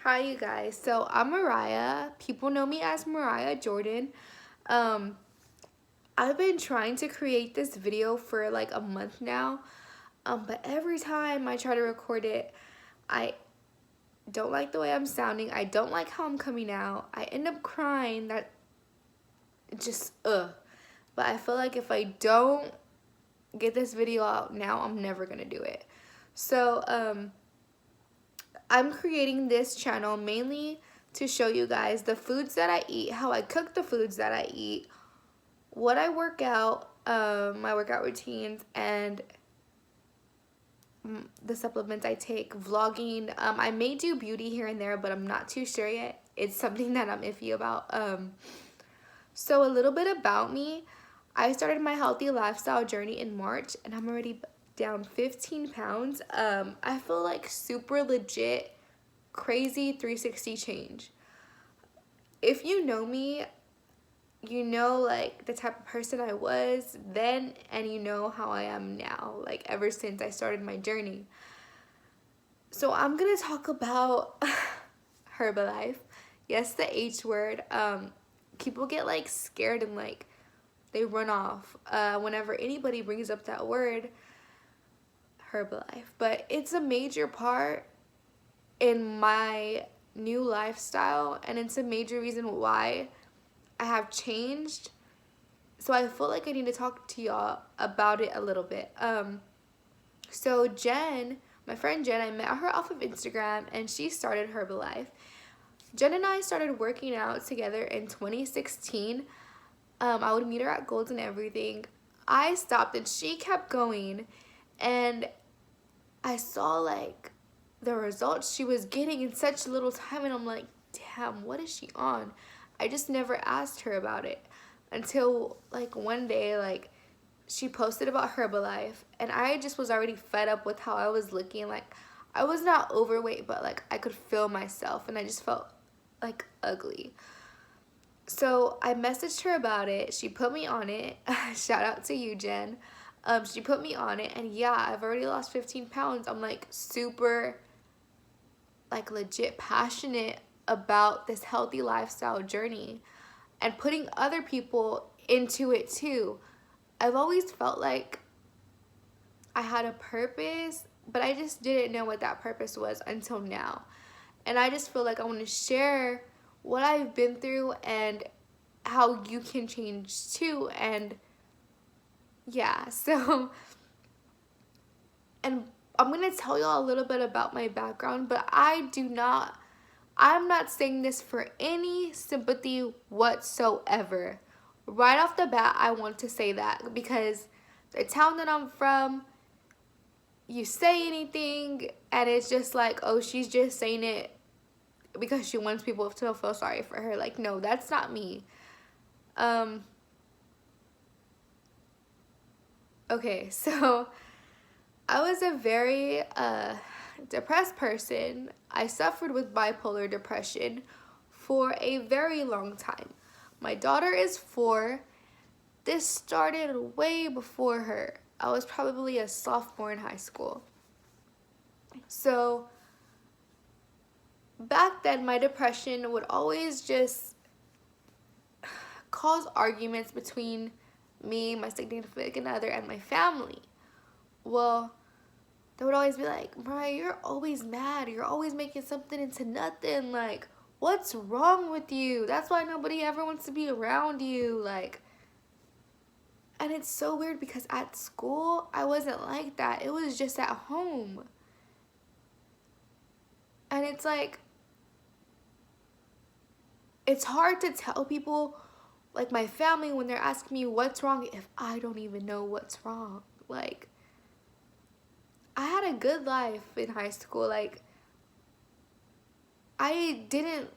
Hi, you guys. So I'm Mariah. People know me as Mariah Jordan. Um, I've been trying to create this video for like a month now. But every time I try to record it, I don't like the way I'm sounding. I don't like how I'm coming out. I end up crying. That just But I feel like if I don't get this video out now, I'm never gonna do it. So I'm creating this channel mainly to show you guys the foods that I eat, how I cook the foods that I eat, what I work out, my workout routines, and the supplements I take, vlogging. I may do beauty here and there, but I'm not too sure yet. It's something that I'm iffy about. So a little bit about me. I started my healthy lifestyle journey in March, and I'm already down 15 pounds. I feel like super legit, crazy 360 change. If you know me, you know like the type of person I was then, and you know how I am now, like ever since I started my journey. So I'm gonna talk about Herbalife. Yes, the H word. People get like scared and like they run off whenever anybody brings up that word, Herbalife. But it's a major part in my new lifestyle, and it's a major reason why I have changed. So I feel like I need to talk to y'all about it a little bit. So Jen, my friend Jen, I met her off of Instagram, and she started Herbalife. Jen and I started working out together in 2016. I would meet her at Gold's and everything. I stopped and she kept going, and I saw like the results she was getting in such little time, and I'm like, damn, what is she on? I just never asked her about it until like one day, like she posted about Herbalife, and I just was already fed up with how I was looking. Like I was not overweight, but like I could feel myself, and I just felt like ugly. So I messaged her about it. She put me on it. Shout out to you, Jen. She put me on it, and yeah, I've already lost 15 pounds. I'm like super, like legit passionate about this healthy lifestyle journey and putting other people into it too. I've always felt like I had a purpose, but I just didn't know what that purpose was until now. And I just feel like I want to share what I've been through and how you can change too. And yeah, so, and I'm going to tell y'all a little bit about my background, but I'm not saying this for any sympathy whatsoever. Right off the bat, I want to say that because the town that I'm from, you say anything and it's just like, oh, she's just saying it because she wants people to feel sorry for her. Like, no, that's not me. Okay, so I was a very depressed person. I suffered with bipolar depression for a very long time. My daughter is 4. This started way before her. I was probably a sophomore in high school. So back then, my depression would always just cause arguments between me, my significant other, and my family. Well, they would always be like, Mariah, you're always mad. You're always making something into nothing. Like, what's wrong with you? That's why nobody ever wants to be around you. Like, and it's so weird because at school, I wasn't like that. It was just at home. And it's like, it's hard to tell people, like my family, when they're asking me what's wrong, if I don't even know what's wrong. Like, I had a good life in high school. Like, I didn't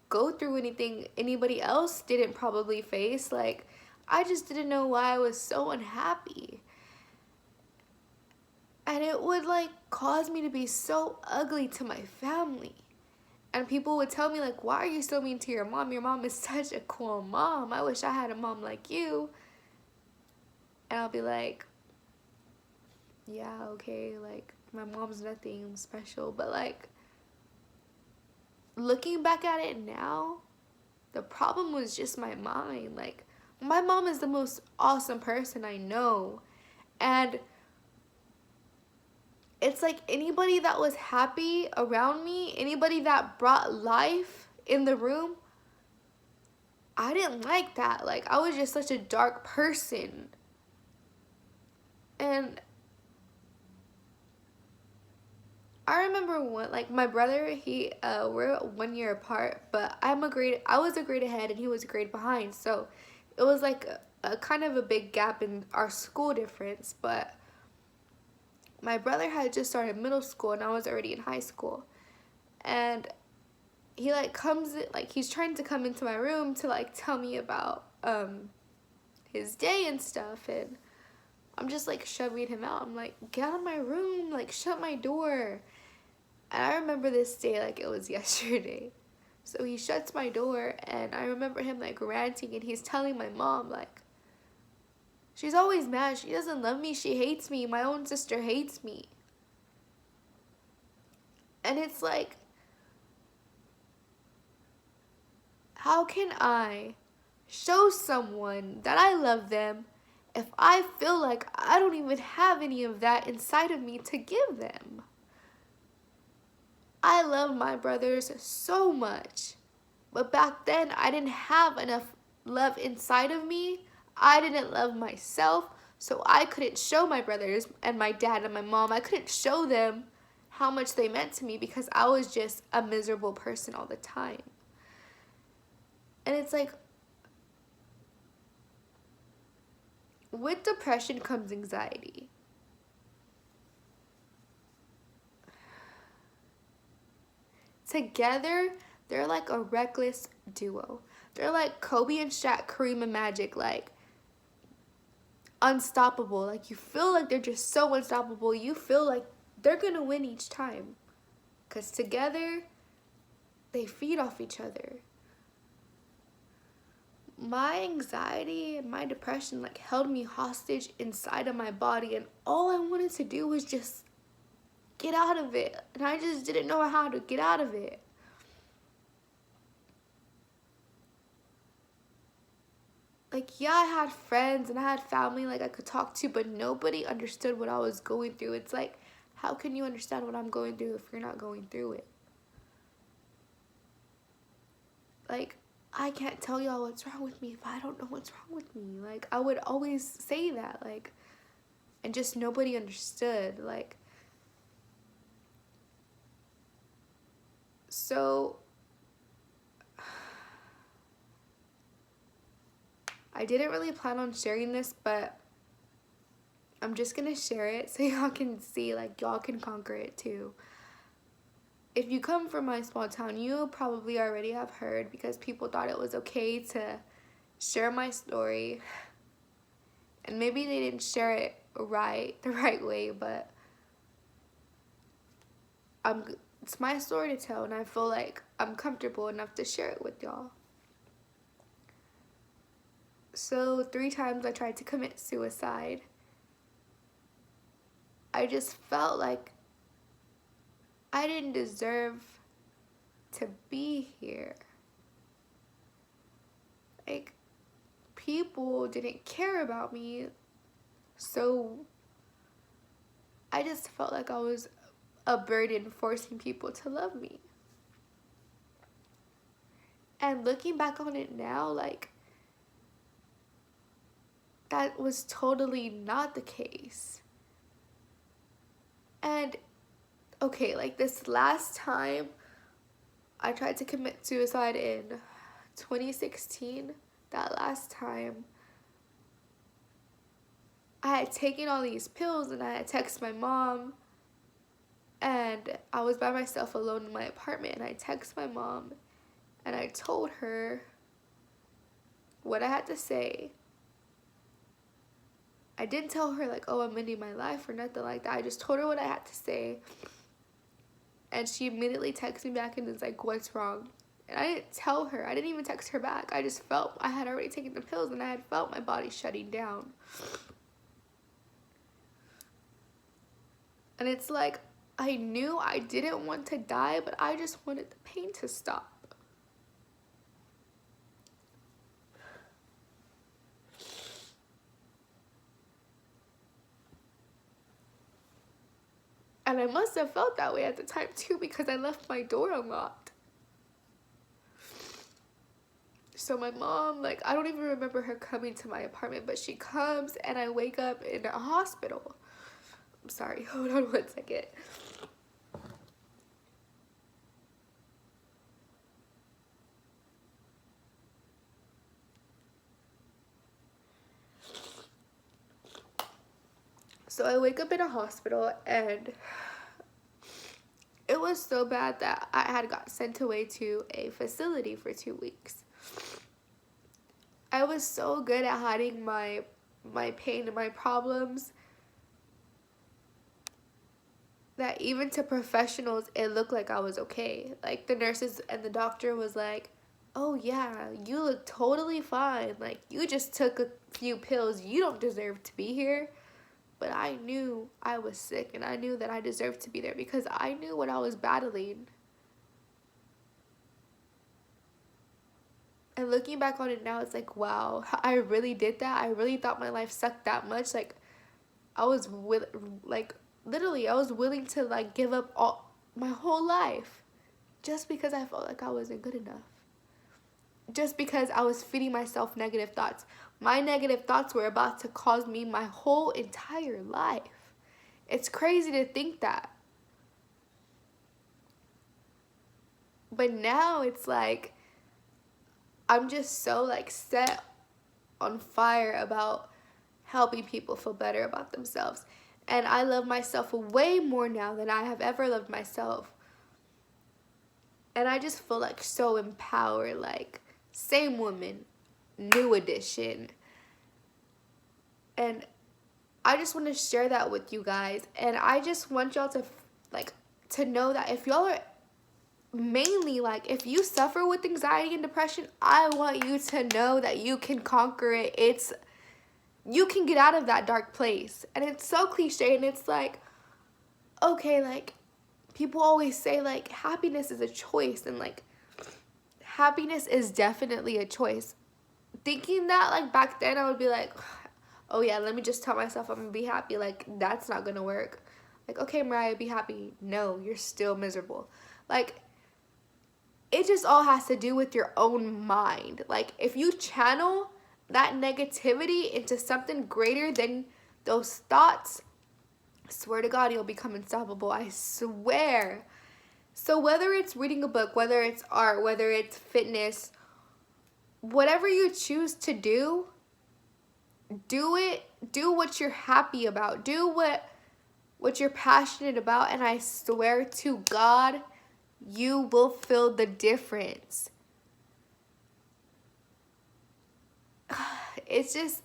go through anything anybody else didn't probably face. Like, I just didn't know why I was so unhappy. And it would like cause me to be so ugly to my family. And people would tell me like, why are you so mean to your mom? Your mom is such a cool mom. I wish I had a mom like you. And I'll be like, yeah, okay, like my mom's nothing special, but like looking back at it now, the problem was just my mind. Like, my mom is the most awesome person I know. And it's like anybody that was happy around me, anybody that brought life in the room, I didn't like that. Like, I was just such a dark person. And I remember when, like, my brother, we're 1 year apart, but I was a grade ahead and he was a grade behind. So it was like a kind of a big gap in our school difference. But my brother had just started middle school and I was already in high school. And he like he's trying to come into my room to like tell me about his day and stuff, and I'm just like shoving him out. I'm like, get out of my room, like shut my door. And I remember this day like it was yesterday. So he shuts my door and I remember him like ranting, and he's telling my mom like, she's always mad, she doesn't love me, she hates me, my own sister hates me. And it's like, how can I show someone that I love them if I feel like I don't even have any of that inside of me to give them? I love my brothers so much, but back then I didn't have enough love inside of me. I didn't love myself, so I couldn't show my brothers and my dad and my mom, I couldn't show them how much they meant to me because I was just a miserable person all the time. And it's like, with depression comes anxiety. Together, they're like a reckless duo. They're like Kobe and Shaq, Kareem and Magic, like unstoppable. Like, you feel like they're just so unstoppable. You feel like they're gonna win each time. Because together, they feed off each other. My anxiety and my depression like held me hostage inside of my body, and all I wanted to do was just get out of it, and I just didn't know how to get out of it. Like, yeah, I had friends and I had family like I could talk to, but nobody understood what I was going through. It's like, how can you understand what I'm going through if you're not going through it? Like, I can't tell y'all what's wrong with me if I don't know what's wrong with me. Like, I would always say that, like, and just nobody understood. Like, so I didn't really plan on sharing this, but I'm just gonna share it so y'all can see, like, y'all can conquer it too. If you come from my small town, you probably already have heard, because people thought it was okay to share my story. And maybe they didn't share it the right way, but it's my story to tell, and I feel like I'm comfortable enough to share it with y'all. So 3 times I tried to commit suicide. I just felt like I didn't deserve to be here. Like, people didn't care about me, so I just felt like I was a burden forcing people to love me. And looking back on it now, like, that was totally not the case. And okay, like, this last time I tried to commit suicide in 2016, that last time, I had taken all these pills and I had texted my mom, and I was by myself alone in my apartment, and I texted my mom and I told her what I had to say. I didn't tell her like, oh, I'm ending my life or nothing like that. I just told her what I had to say. And she immediately texted me back and was like, what's wrong? And I didn't tell her. I didn't even text her back. I just felt I had already taken the pills and I had felt my body shutting down. And it's like, I knew I didn't want to die, but I just wanted the pain to stop. And I must have felt that way at the time too, because I left my door unlocked. So my mom, like, I don't even remember her coming to my apartment, but she comes and I wake up in a hospital. I'm sorry, hold on 1 second. So I wake up in a hospital and it was so bad that I had got sent away to a facility for 2 weeks. I was so good at hiding my pain and my problems that even to professionals, it looked like I was okay. Like, the nurses and the doctor was like, oh yeah, you look totally fine. Like, you just took a few pills. You don't deserve to be here. But I knew I was sick, and I knew that I deserved to be there because I knew what I was battling. And looking back on it now, it's like, wow, I really did that. I really thought my life sucked that much. Like, I was literally, I was willing to like give up all my whole life just because I felt like I wasn't good enough. Just because I was feeding myself negative thoughts. My negative thoughts were about to cause me my whole entire life. It's crazy to think that. But now it's like, I'm just so like set on fire about helping people feel better about themselves. And I love myself way more now than I have ever loved myself. And I just feel like so empowered, like same woman, new edition. And I just want to share that with you guys. And I just want y'all to to know that if y'all are mainly like, if you suffer with anxiety and depression, I want you to know that you can conquer it. You can get out of that dark place. And it's so cliche, and it's like, okay, like people always say like happiness is a choice, and like happiness is definitely a choice. Thinking that like back then, I would be like, oh yeah, let me just tell myself I'm gonna be happy. Like, that's not gonna work. Like, okay, Mariah, be happy. No, you're still miserable. Like, it just all has to do with your own mind. Like, if you channel that negativity into something greater than those thoughts, I swear to God, you'll become unstoppable. I swear. So whether it's reading a book, whether it's art, whether it's fitness, whatever you choose to do it. Do what you're happy about. Do what you're passionate about, and I swear to God, you will feel the difference. It's just,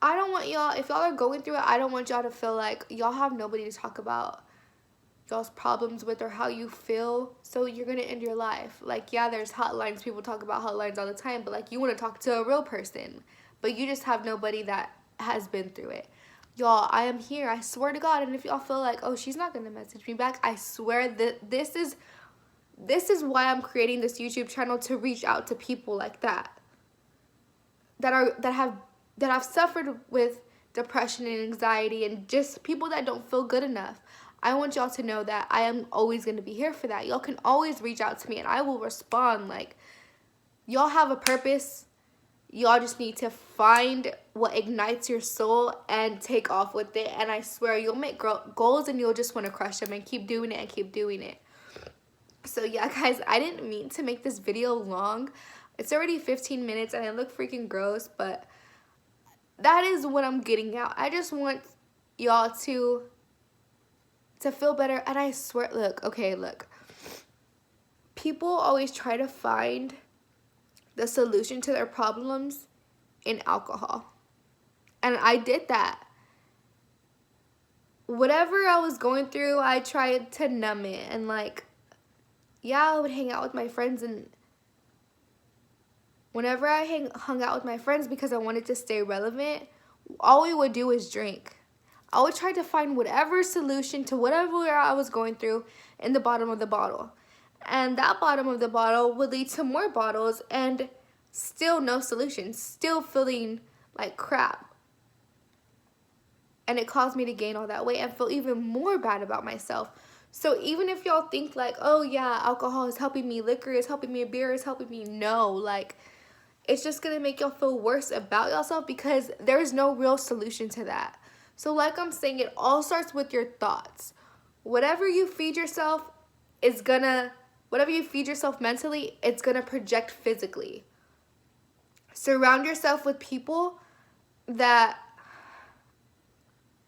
I don't want y'all, if y'all are going through it, I don't want y'all to feel like y'all have nobody to talk about y'all's problems with or how you feel, so you're gonna end your life. Like, yeah, there's hotlines, people talk about hotlines all the time, but like, you want to talk to a real person, but you just have nobody that has been through it. Y'all, I am here, I swear to God. And if y'all feel like, oh, she's not gonna message me back, I swear that this is why I'm creating this YouTube channel, to reach out to people like that have suffered with depression and anxiety, and just people that don't feel good enough. I want y'all to know that I am always going to be here for that. Y'all can always reach out to me and I will respond. Like, y'all have a purpose. Y'all just need to find what ignites your soul and take off with it. And I swear, you'll make goals and you'll just want to crush them and keep doing it and keep doing it. So yeah, guys, I didn't mean to make this video long. It's already 15 minutes and I look freaking gross, but that is what I'm getting out. I just want y'all to feel better. And I swear, look. People always try to find the solution to their problems in alcohol. And I did that. Whatever I was going through, I tried to numb it. And like, yeah, I would hang out with my friends, and whenever I hung out with my friends, because I wanted to stay relevant, all we would do is drink. I would try to find whatever solution to whatever I was going through in the bottom of the bottle. And that bottom of the bottle would lead to more bottles and still no solution, still feeling like crap. And it caused me to gain all that weight and feel even more bad about myself. So even if y'all think like, oh yeah, alcohol is helping me, liquor is helping me, beer is helping me, no, like, it's just gonna make y'all feel worse about yourself because there's no real solution to that. So like I'm saying, it all starts with your thoughts. Whatever you feed yourself is gonna, whatever you feed yourself mentally, it's gonna project physically. Surround yourself with people that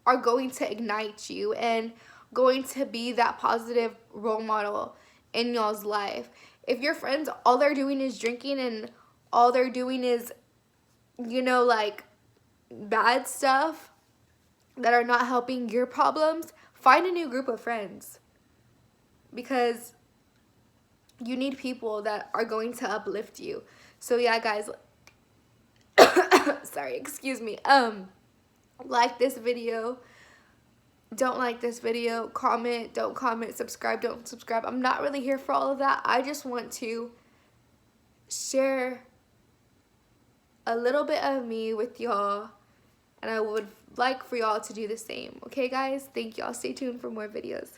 are going to ignite you and going to be that positive role model in y'all's life. If your friends, all they're doing is drinking and all they're doing is, you know, like bad stuff that are not helping your problems, find a new group of friends, because you need people that are going to uplift you. So yeah, guys, sorry, excuse me. Like this video, don't like this video, comment, don't comment, subscribe, don't subscribe. I'm not really here for all of that. I just want to share a little bit of me with y'all, and I would like for y'all to do the same. Okay, guys? Thank y'all. Stay tuned for more videos.